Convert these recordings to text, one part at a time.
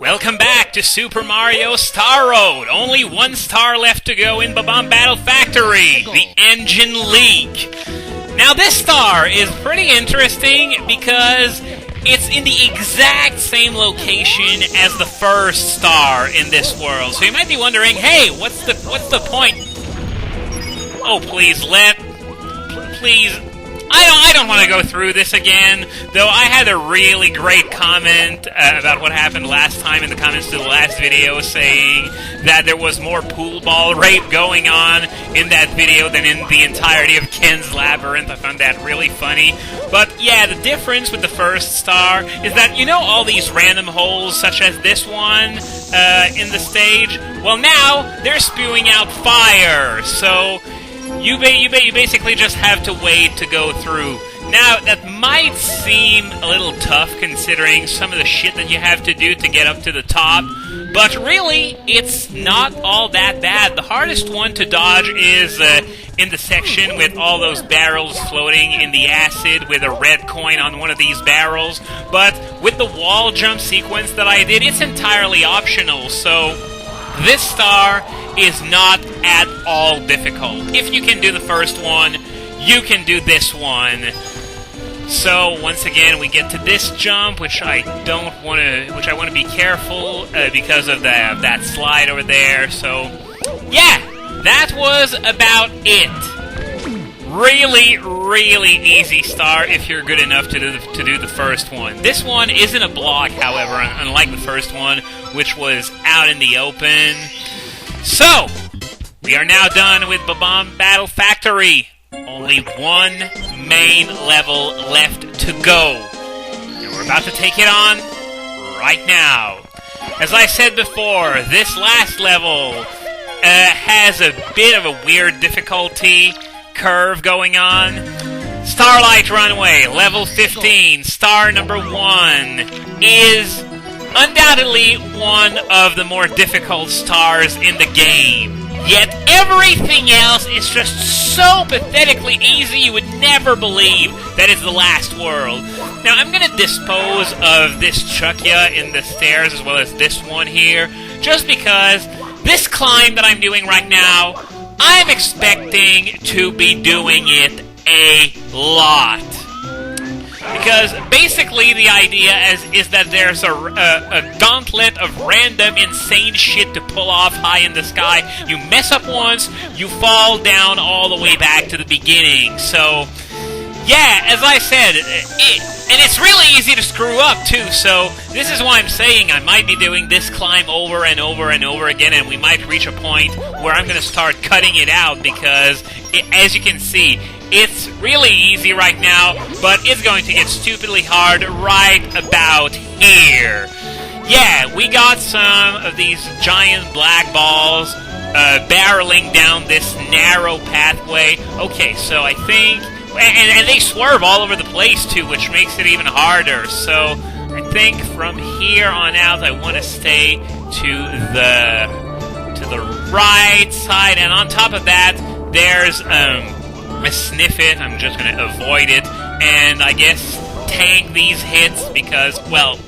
Welcome back to Super Mario Star Road. Only one star left to go in Bob-omb Battle Factory, the engine leak. Now this star is pretty interesting because it's in the exact same location as the first star in this world. So you might be wondering, hey, what's the point? Oh, please, please. I don't want to go through this again, though I had a really great comment about what happened last time in the comments to the last video, saying that there was more pool ball rape going on in that video than in the entirety of Ken's Labyrinth. I found that really funny. But yeah, the difference with the first star is that, you know, all these random holes, such as this one in the stage, well, now they're spewing out fire, so you basically just have to wait to go through. Now, that might seem a little tough considering some of the shit that you have to do to get up to the top, but really, it's not all that bad. The hardest one to dodge is in the section with all those barrels floating in the acid with a red coin on one of these barrels, but with the wall jump sequence that I did, it's entirely optional, so this star is not at all difficult. If you can do the first one, you can do this one. So once again, we get to this jump, which I want to be careful because of that slide over there. So yeah, that was about it. Really, really easy star if you're good enough to do the first one. This one isn't a block, however, unlike the first one, which was out in the open. So, we are now done with Bob-omb Battle Factory. Only one main level left to go. And we're about to take it on right now. As I said before, this last level has a bit of a weird difficulty curve going on. Starlight Runway, level 15, star number 1, is undoubtedly one of the more difficult stars in the game. Yet everything else is just so pathetically easy you would never believe that it's the last world. Now I'm going to dispose of this Chuckya in the stairs as well as this one here, just because this climb that I'm doing right now, I'm expecting to be doing it a lot. Because basically the idea is that there's a gauntlet of random insane shit to pull off high in the sky. You mess up once, you fall down all the way back to the beginning. So, yeah, as I said, and it's really easy to screw up too, so this is why I'm saying I might be doing this climb over and over and over again, and we might reach a point where I'm going to start cutting it out because, as you can see, it's really easy right now, but it's going to get stupidly hard right about here. Yeah, we got some of these giant black balls barreling down this narrow pathway. Okay, so I think... And they swerve all over the place, too, which makes it even harder. So I think from here on out, I want to stay to the right side. And on top of that, there's a sniffet. I'm just going to avoid it. And I guess tank these hits because, well,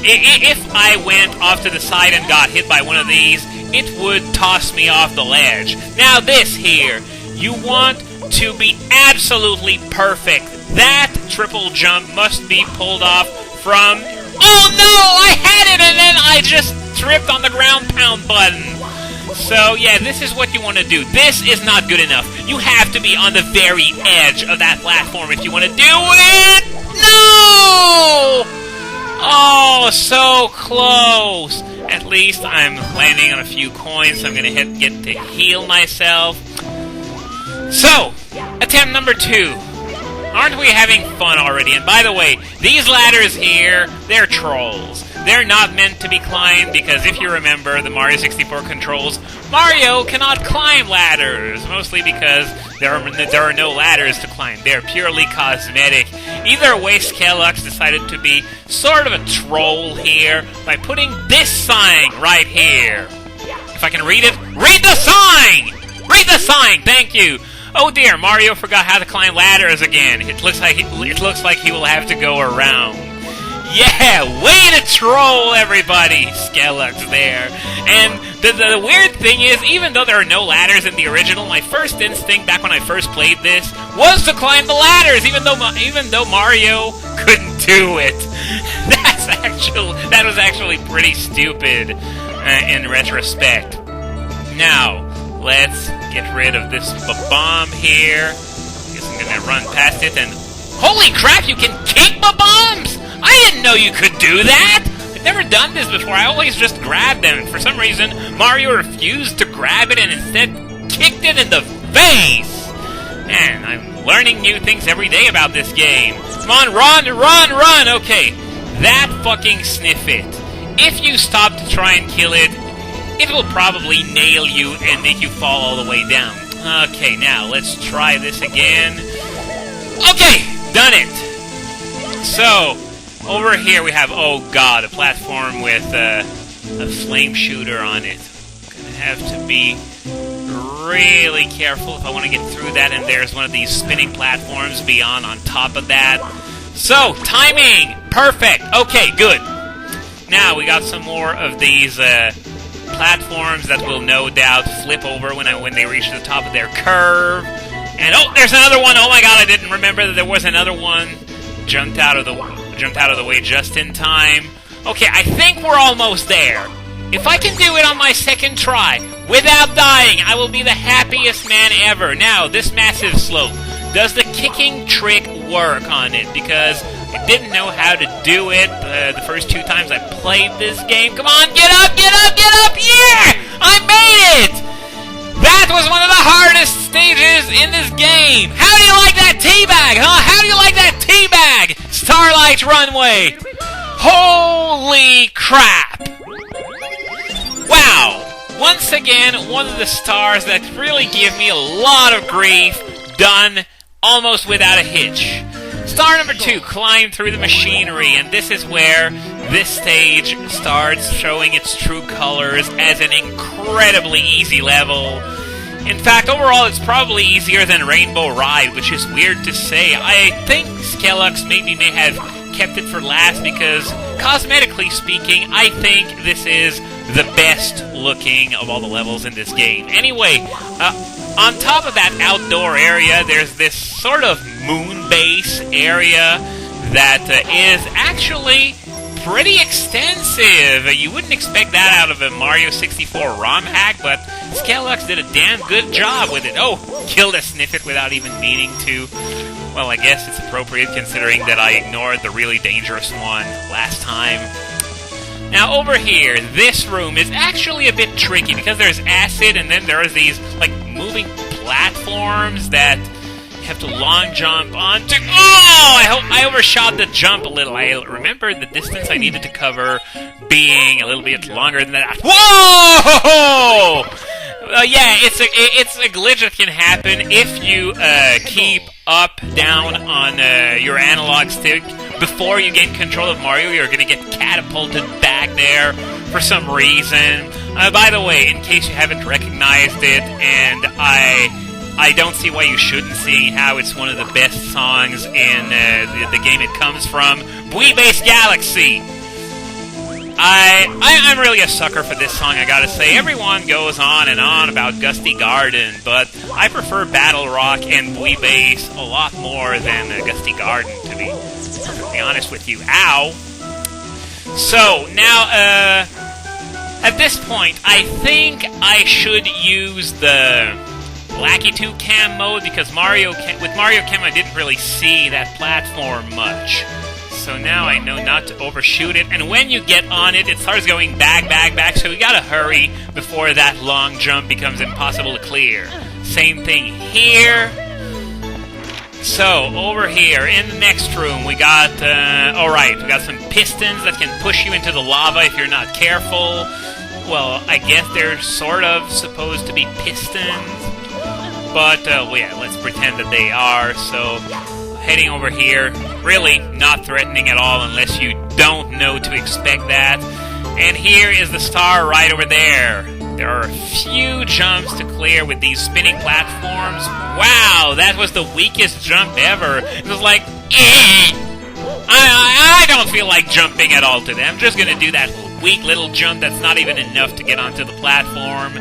if I went off to the side and got hit by one of these, it would toss me off the ledge. Now this here, you want to be absolutely perfect. That triple jump must be pulled off from... Oh no! I had it and then I just tripped on the ground pound button. So yeah, this is what you want to do. This is not good enough. You have to be on the very edge of that platform if you want to do it. No! Oh, so close. At least I'm landing on a few coins, so I'm going to get to heal myself. So, attempt number 2. Aren't we having fun already? And by the way, these ladders here, they're trolls. They're not meant to be climbed because if you remember the Mario 64 controls, Mario cannot climb ladders, mostly because there are no ladders to climb. They're purely cosmetic. Either way, Skelux decided to be sort of a troll here by putting this sign right here. If I can read it, read the sign! Read the sign, thank you! Oh dear, Mario forgot how to climb ladders again. It looks like he will have to go around. Yeah, way to troll everybody! Skelux there. And the weird thing is, even though there are no ladders in the original, my first instinct back when I first played this was to climb the ladders, even though Mario couldn't do it. That was actually pretty stupid in retrospect. Now, let's get rid of this bomb here. Guess I'm gonna run past it and... Holy crap, you can kick the bombs! I didn't know you could do that! I've never done this before, I always just grabbed them. And for some reason, Mario refused to grab it and instead kicked it in the face! Man, I'm learning new things every day about this game. Come on, run! Okay, that fucking sniff it. If you stop to try and kill it, it will probably nail you and make you fall all the way down. Okay, now let's try this again. Okay, done it. So, over here we have, oh god, a platform with a flame shooter on it. Gonna have to be really careful if I want to get through that, and there's one of these spinning platforms beyond on top of that. So, timing! Perfect! Okay, good. Now, we got some more of these platforms that will no doubt flip over when they reach the top of their curve. And oh, there's another one! Oh my god, I didn't remember that there was another one. Jumped out of the way just in time. Okay, I think we're almost there. If I can do it on my second try, without dying, I will be the happiest man ever. Now, this massive slope. Does the kicking trick work on it? Because I didn't know how to do it the first 2 times I played this game. Come on, get up! Yeah! I made it! That was one of the hardest stages in this game. How do you like that teabag, huh? How do you like that teabag? Starlight Runway. Holy crap! Wow! Once again, one of the stars that really give me a lot of grief, done almost without a hitch. Star number 2, climb through the machinery, and this is where this stage starts showing its true colors as an incredibly easy level. In fact, overall, it's probably easier than Rainbow Ride, which is weird to say. I think Skelux maybe may have kept it for last because, cosmetically speaking, I think this is the best looking of all the levels in this game. Anyway, on top of that outdoor area, there's this sort of moon base area that is actually pretty extensive. You wouldn't expect that out of a Mario 64 ROM hack, but Skelux did a damn good job with it. Oh, killed a Sniffit without even meaning to. Well, I guess it's appropriate considering that I ignored the really dangerous one last time. Now, over here, this room is actually a bit tricky because there's acid and then there's these, like, moving platforms that you have to long jump onto. Oh! I overshot the jump a little. I remembered the distance I needed to cover being a little bit longer than that. Whoa! Yeah, it's a glitch that can happen if you keep up, down on your analog stick. Before you gain control of Mario, you're going to get catapulted back there for some reason. By the way, in case you haven't recognized it, and I don't see why you shouldn't, seeing how it's one of the best songs in the game it comes from, Bui Base Galaxy. I'm really a sucker for this song, I gotta say. Everyone goes on and on about Gusty Garden, but I prefer Battle Rock and Bui Base a lot more than Gusty Garden, to be perfectly honest with you. Ow! So, now, at this point, I think I should use the Lackey 2 cam mode, because with Mario Cam I didn't really see that platform much. So now I know not to overshoot it, and when you get on it, it starts going back, so you gotta hurry before that long jump becomes impossible to clear. Same thing here. So, over here, in the next room, we got, alright, we got some pistons that can push you into the lava if you're not careful. Well, I guess they're sort of supposed to be pistons, but, well, yeah, let's pretend that they are. So, heading over here, really not threatening at all unless you don't know to expect that. And here is the star right over there. There are a few jumps to clear with these spinning platforms. Wow, that was the weakest jump ever. It was like, I don't feel like jumping at all today. I'm just gonna do that weak little jump that's not even enough to get onto the platform.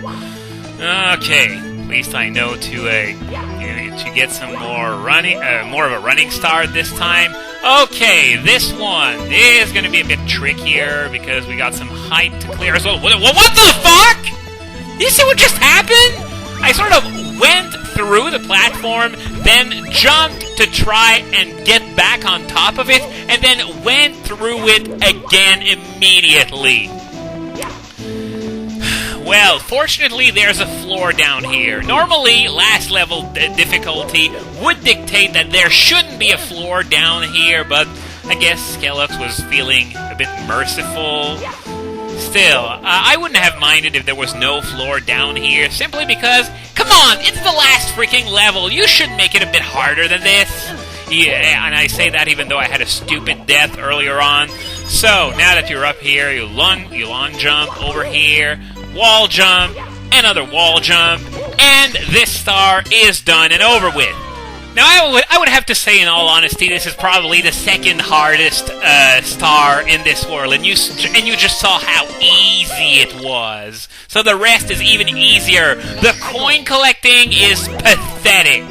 Okay, at least I know to get some more more of a running start this time. Okay, this one is gonna be a bit trickier because we got some height to clear as well. What the fuck? You see what just happened? I sort of went through the platform, then jumped to try and get back on top of it, and then went through it again immediately. Well, fortunately, there's a floor down here. Normally, last level difficulty would dictate that there shouldn't be a floor down here, but I guess Skelux was feeling a bit merciful. Still, I wouldn't have minded if there was no floor down here, simply because, come on, it's the last freaking level. You should make it a bit harder than this. Yeah, and I say that even though I had a stupid death earlier on. So, now that you're up here, you long jump over here, wall jump, another wall jump, and this star is done and over with. Now, I would have to say, in all honesty, this is probably the second hardest star in this world, and you just saw how easy it was. So the rest is even easier. The coin collecting is pathetic.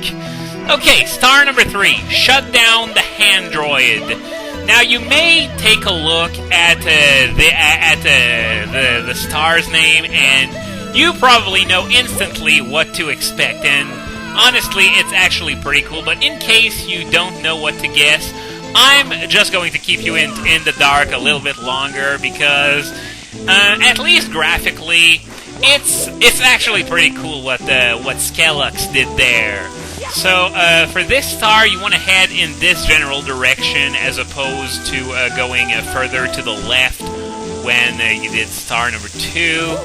Okay, star number 3. Shut down the hand droid. Now, you may take a look at the star's name, and you probably know instantly what to expect, and honestly, it's actually pretty cool, but in case you don't know what to guess, I'm just going to keep you in the dark a little bit longer, because at least graphically, it's actually pretty cool what Skelux did there. So, for this star, you want to head in this general direction, as opposed to going further to the left when you did star number 2.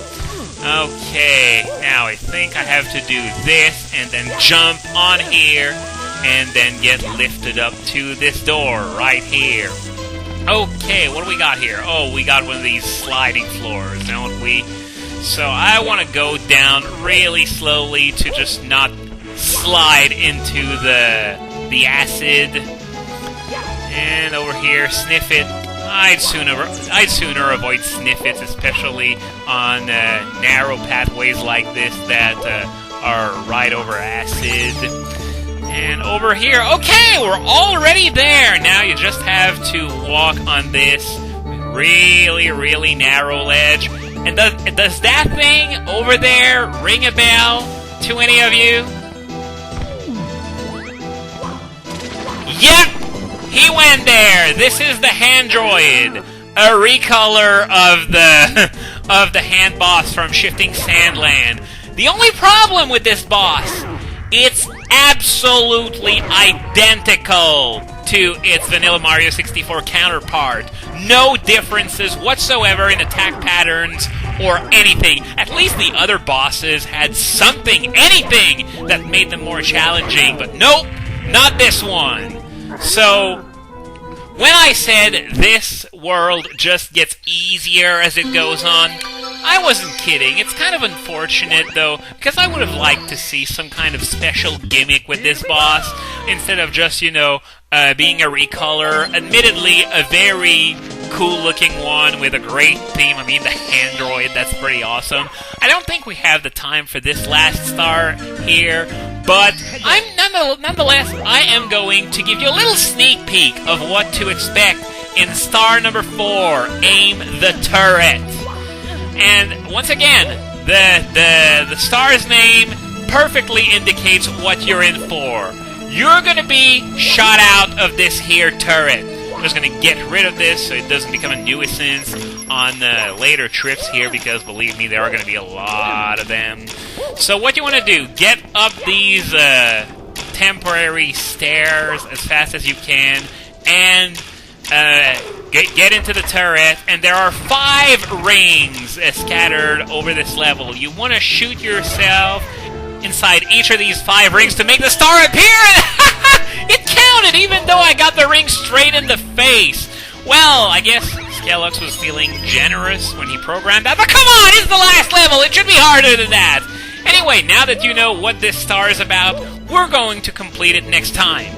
Okay, now I think I have to do this, and then jump on here, and then get lifted up to this door right here. Okay, what do we got here? Oh, we got one of these sliding floors, don't we? So I want to go down really slowly to just not slide into the acid. And over here, sniff it. I'd sooner avoid sniffits, especially on narrow pathways like this that are right over acid. And over here, okay, we're already there. Now you just have to walk on this really, really narrow ledge. And does that thing over there ring a bell to any of you? Yep! He went there! This is the hand droid, a recolor of the hand boss from Shifting Sandland. The only problem with this boss, it's absolutely identical to its vanilla Mario 64 counterpart. No differences whatsoever in attack patterns or anything. At least the other bosses had something, anything, that made them more challenging, but nope, not this one. So, when I said this world just gets easier as it goes on, I wasn't kidding. It's kind of unfortunate, though, because I would have liked to see some kind of special gimmick with this boss, instead of just, being a recolor. Admittedly, a very cool-looking one with a great theme. I mean, the hand droid, that's pretty awesome. I don't think we have the time for this last star here, but nonetheless, I am going to give you a little sneak peek of what to expect in star number 4, Aim the Turret. And once again, the star's name perfectly indicates what you're in for. You're going to be shot out of this here turret. I'm just going to get rid of this so it doesn't become a nuisance on later trips here, because believe me, there are going to be a lot of them. So what you want to do, get up these temporary stairs as fast as you can, and get into the turret, and there are 5 rings scattered over this level. You want to shoot yourself inside each of these 5 rings to make the star appear, and it counted, even though I got the ring straight in the face. Well, I guess Skelux was feeling generous when he programmed that, but come on, it's the last level, it should be harder than that. Anyway, now that you know what this star is about, we're going to complete it next time.